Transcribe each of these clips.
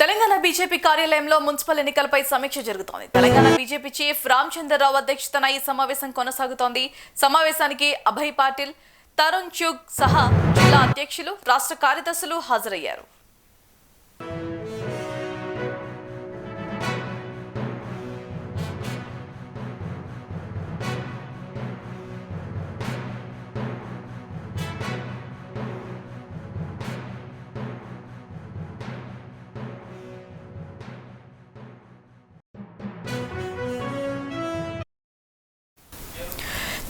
Telangana BJP కార్యాలయంలో municipal ఎన్నికలపై సమీక్ష జరుగుతోంది. తెలంగాణ బీజేపీ చీఫ్ రామచంద్రరావు అధ్యక్షతన ఈ సమావేశం కొనసాగుతోంది. సమావేశానికి అభయ్ పాటిల్, తరుణ్ చుగ్ సహా జిల్లా అధ్యక్షులు, రాష్ట్ర కార్యదర్శులు హాజరయ్యారు.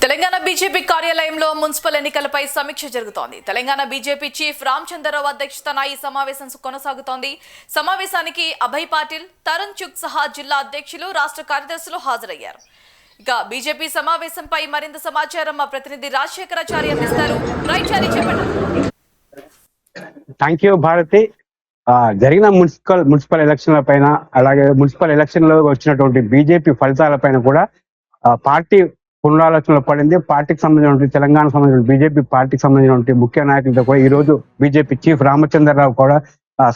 తెలంగాణ బీజేపీ కార్యాలయంలో మున్సిపల్ ఎన్నికలపై సమీక్ష జరుగుతోంది. తెలంగాణ బీజేపీ చీఫ్ రామచంద్రరావు అధ్యక్షతన ఈ సమావేశం కొనసాగుతోంది. సమావేశానికి అభయ్ పాటిల్, తరుణ్ చుగ్ సహా జిల్లా అధ్యక్షులు, రాష్ట్ర కార్యదర్శులు హాజరయ్యారు. ఇక బీజేపీ సమావేశంపై మరింత సమాచారం మా ప్రతినిధి రాజశేఖరాచార్య అందిస్తారు. రాయచారి చెప్పండి. Thank you Bharati. జరిగిన మున్సిపల్ ఎలక్షన్ల పైన, అలాగే మున్సిపల్ ఎలక్షన్ లో వచ్చినటువంటి బీజేపీ ఫలితాల పైన కూడా పార్టీ పునరాలోచనలో పడింది. పార్టీకి సంబంధించిన తెలంగాణకు సంబంధించిన బీజేపీ పార్టీకి సంబంధించిన ముఖ్య నాయకులతో కూడా ఈ రోజు బీజేపీ చీఫ్ రామచంద్రరావు కూడా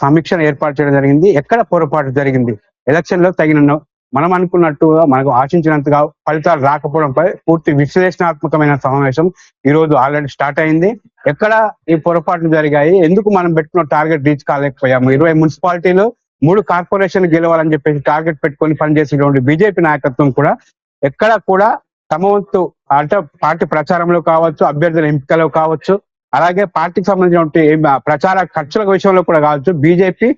సమీక్షను ఏర్పాటు చేయడం జరిగింది. ఎక్కడ పొరపాటు జరిగింది, ఎలక్షన్ లో తగిన మనం అనుకున్నట్టుగా మనకు ఆశించినంతగా ఫలితాలు రాకపోవడంపై పూర్తి విశ్లేషణాత్మకమైన సమావేశం ఈ రోజు ఆల్రెడీ స్టార్ట్ అయింది. ఎక్కడ ఈ పొరపాట్లు జరిగాయి, ఎందుకు మనం పెట్టుకున్న టార్గెట్ రీచ్ కాలేకపోయాము, 20 మున్సిపాలిటీలు 3 కార్పొరేషన్ గెలవాలని చెప్పేసి టార్గెట్ పెట్టుకొని పనిచేసేటువంటి బీజేపీ నాయకత్వం కూడా ఎక్కడ కూడా తమ వంతు అంటే పార్టీ ప్రచారంలో కావచ్చు, అభ్యర్థుల ఎంపికలో కావచ్చు, అలాగే పార్టీకి సంబంధించిన ప్రచార ఖర్చుల విషయంలో కూడా కావచ్చు, బీజేపీ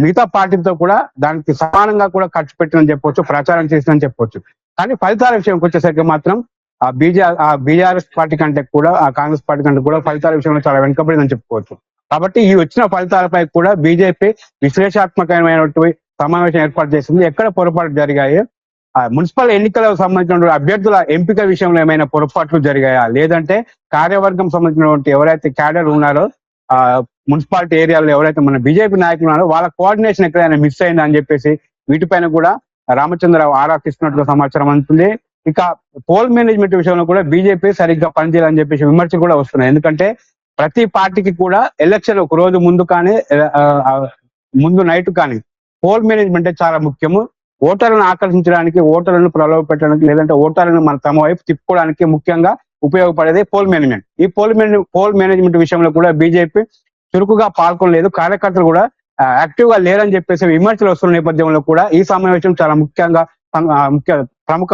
మిగతా పార్టీతో కూడా దానికి సమానంగా కూడా ఖర్చు పెట్టిందని చెప్పొచ్చు, ప్రచారం చేసిందని చెప్పొచ్చు. కానీ ఫలితాల విషయంకి వచ్చేసరికి మాత్రం బీఆర్ఎస్ పార్టీ కంటే కూడా, కాంగ్రెస్ పార్టీ కంటే కూడా ఫలితాల విషయంలో చాలా వెనుకబడిందని చెప్పుకోవచ్చు. కాబట్టి ఈ వచ్చిన ఫలితాలపై కూడా బీజేపీ విశ్లేషణాత్మకమైనటువంటి సమావేశం ఏర్పాటు చేసింది. ఎక్కడ పొరపాటు జరిగాయి, మున్సిపల్ ఎన్నికలకు సంబంధించిన అభ్యర్థుల ఎంపిక విషయంలో ఏమైనా పొరపాట్లు జరిగాయా, లేదంటే కార్యవర్గం సంబంధించినటువంటి ఎవరైతే క్యాడర్ ఉన్నారో మున్సిపాలిటీ ఏరియాలో ఎవరైతే మన బీజేపీ నాయకులు ఉన్నారో వాళ్ళ కోఆర్డినేషన్ ఎక్కడైనా మిస్ అయిందా అని చెప్పేసి వీటిపైన కూడా రామచంద్రరావు ఆరా తీస్తున్నట్టుగా సమాచారం అందుతుంది. ఇక పోల్ మేనేజ్మెంట్ విషయంలో కూడా బీజేపీ సరిగ్గా పనిచేయాలని చెప్పేసి విమర్శలు కూడా వస్తున్నాయి. ఎందుకంటే ప్రతి పార్టీకి కూడా ఎలక్షన్ ఒక రోజు ముందు కానీ ముందు నైట్ కానీ పోల్ మేనేజ్మెంట్ చాలా ముఖ్యము. ఓటర్లను ఆకర్షించడానికి, ఓటర్లను ప్రలోభ పెట్టడానికి, లేదంటే ఓటర్లను మన తమ వైపు తిప్పుకోవడానికి ముఖ్యంగా ఉపయోగపడేది పోల్ మేనేజ్మెంట్. ఈ పోల్ మేనేజ్మెంట్ విషయంలో కూడా బీజేపీ చురుకుగా పాల్గొనలేదు, కార్యకర్తలు కూడా యాక్టివ్ గా లేరని చెప్పేసి విమర్శలు వస్తున్న నేపథ్యంలో కూడా ఈ సమావేశం చాలా ప్రముఖ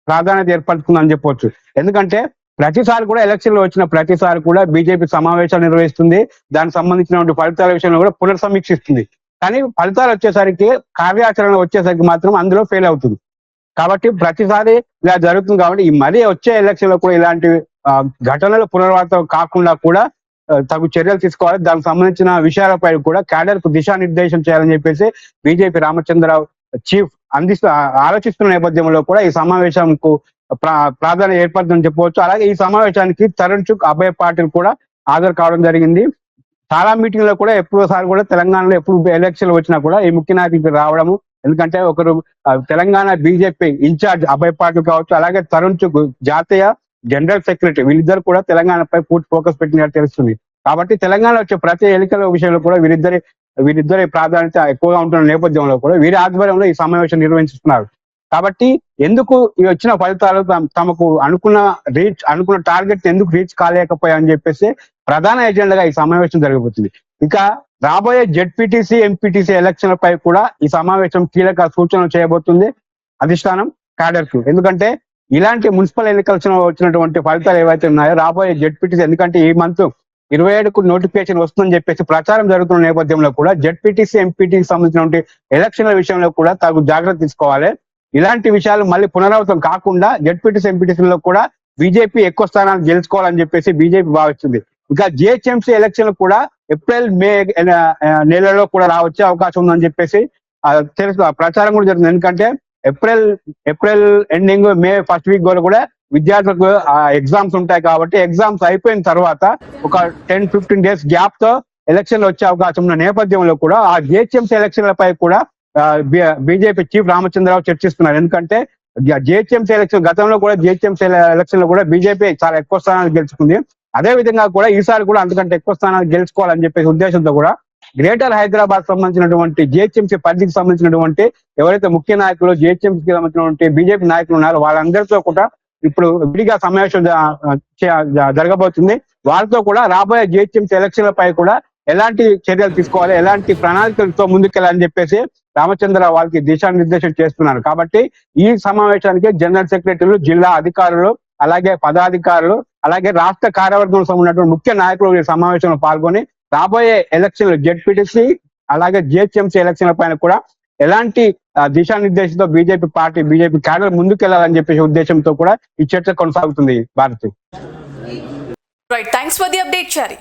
ప్రాధాన్యత ఏర్పడుతుందని చెప్పొచ్చు. ఎందుకంటే ప్రతిసారి కూడా ఎలక్షన్ లో వచ్చిన ప్రతిసారి కూడా బీజేపీ సమావేశాలు నిర్వహిస్తుంది, దానికి సంబంధించిన ఫలితాల విషయంలో కూడా పునర్సమీక్షిస్తుంది. కానీ ఫలితాలు వచ్చేసరికి, కార్యాచరణ వచ్చేసరికి మాత్రం అందులో ఫెయిల్ అవుతుంది. కాబట్టి ప్రతిసారి ఇలా జరుగుతుంది. కాబట్టి ఈ మరీ వచ్చే ఎలక్షన్ లో కూడా ఇలాంటి ఘటనలు పునరావృతం కాకుండా కూడా తగు చర్యలు తీసుకోవాలి. దానికి సంబంధించిన విషయాలపై కూడా క్యాడర్ కు దిశానిర్దేశం చేయాలని చెప్పేసి బీజేపీ రామచంద్రరావు చీఫ్ ఆలోచిస్తున్న నేపథ్యంలో కూడా ఈ సమావేశంకు ప్రాధాన్యత ఏర్పడుతుందని చెప్పవచ్చు. అలాగే ఈ సమావేశానికి తరుణ్ చుగ్, అభయ్ పాటిల్ కూడా హాజరు కావడం జరిగింది. చాలా మీటింగ్ లో కూడా ఎప్పుడోసారి కూడా తెలంగాణలో ఎప్పుడు ఎలక్షన్లు వచ్చినా కూడా ఈ ముఖ్య నాయకులకు రావడము, ఎందుకంటే ఒకరు తెలంగాణ బీజేపీ ఇన్ఛార్జ్ అభయ్ పాటిల్ కావచ్చు, అలాగే తరుణ్ చుగ్ జాతీయ జనరల్ సెక్రటరీ, వీళ్ళిద్దరు కూడా తెలంగాణపై పూర్తి ఫోకస్ పెట్టినట్టు తెలుస్తుంది. కాబట్టి తెలంగాణ వచ్చే ప్రతి ఎన్నికల విషయంలో కూడా వీరిద్దరి ప్రాధాన్యత ఎక్కువగా ఉంటున్న నేపథ్యంలో కూడా వీరి ఆధ్వర్యంలో ఈ సమావేశం నిర్వహిస్తున్నారు. కాబట్టి ఎందుకు ఈ వచ్చిన ఫలితాలు తమకు అనుకున్న టార్గెట్ ఎందుకు రీచ్ కాలేకపోయాయని చెప్పేసి ప్రధాన ఎజెండాగా ఈ సమావేశం జరగబోతుంది. ఇక రాబోయే జెడ్పీటీసీ, ఎంపీటీసీ ఎలక్షన్లపై కూడా ఈ సమావేశం కీలక సూచనలు చేయబోతుంది అధిష్టానం క్యాడర్ కు. ఎందుకంటే ఇలాంటి మున్సిపల్ ఎన్నికల్లో వచ్చినటువంటి ఫలితాలు ఏవైతే ఉన్నాయో రాబోయే జెడ్పీటీసీ, ఎందుకంటే ఈ మంత్ 27కు నోటిఫికేషన్ వస్తుందని చెప్పేసి ప్రచారం జరుగుతున్న నేపథ్యంలో కూడా జెడ్పీటీసీ, ఎంపీటీసీ సంబంధించిన ఎలక్షన్ల విషయంలో కూడా తగు జాగ్రత్త తీసుకోవాలి. ఇలాంటి విషయాలు మళ్ళీ పునరావృతం కాకుండా జెడ్పీటీసీ, ఎంపీటీసీలో కూడా బీజేపీ ఎక్కువ స్థానాలు గెలుచుకోవాలని చెప్పేసి బీజేపీ భావిస్తుంది. ఇంకా జిహెచ్ఎంసీ ఎలక్షన్ కూడా ఏప్రిల్, మే నెలలో కూడా రావచ్చే అవకాశం ఉందని చెప్పేసి తెలుసు, ప్రచారం కూడా జరుగుతుంది. ఎందుకంటే April ending, May first week కూడా విద్యార్థులకు ఎగ్జామ్స్ ఉంటాయి. కాబట్టి ఎగ్జామ్స్ అయిపోయిన తర్వాత ఒక 10-15 డేస్ గ్యాప్ తో ఎలక్షన్లు వచ్చే అవకాశం ఉన్న నేపథ్యంలో కూడా ఆ జిహెచ్ఎంసీ ఎలక్షన్లపై కూడా బీజేపీ చీఫ్ రామచంద్రరావు చర్చిస్తున్నారు. ఎందుకంటే జిహెచ్ఎంసీ ఎలక్షన్ గతంలో కూడా జిహెచ్ఎంసీ ఎలక్షన్ లో కూడా బీజేపీ చాలా ఎక్కువ స్థానాలు గెలుచుకుంది. అదే విధంగా కూడా ఈసారి కూడా అంతకంటే ఎక్కువ స్థానాలు గెలుచుకోవాలని చెప్పేసి ఉద్దేశంతో కూడా గ్రేటర్ హైదరాబాద్ సంబంధించినటువంటి జిహెచ్ఎంసీ పరిధికి సంబంధించినటువంటి ఎవరైతే ముఖ్య నాయకులు జిహెచ్ఎంసీకి సంబంధించినటువంటి బీజేపీ నాయకులు ఉన్నారో వాళ్ళందరితో కూడా ఇప్పుడు విడిగా సమావేశం జరగబోతుంది. వారితో కూడా రాబోయే జిహెచ్ఎంసీ ఎలక్షన్లపై కూడా ఎలాంటి చర్యలు తీసుకోవాలి, ఎలాంటి ప్రణాళికలతో ముందుకెళ్ళాలని చెప్పేసి రామచంద్రరావు వాళ్ళకి దిశానిర్దేశం చేస్తున్నారు. కాబట్టి ఈ సమావేశానికి జనరల్ సెక్రటరీలు, జిల్లా అధికారులు, అలాగే పదాధికారులు, అలాగే రాష్ట్ర కార్యవర్గంలో ఉన్నటువంటి ముఖ్య నాయకులు ఈ సమావేశంలో పాల్గొని రాబోయే ఎలక్షన్లు జెడ్పీటీసీ అలాగే జిహెచ్ఎంసీ ఎలక్షన్ల పైన కూడా ఎలాంటి దిశానిర్దేశంతో బీజేపీ క్యాడర్ ముందుకెళ్లాలని చెప్పేసి ఉద్దేశంతో కూడా ఈ చర్చ కొనసాగుతుంది. Bharati, right, thanks for the update Chari.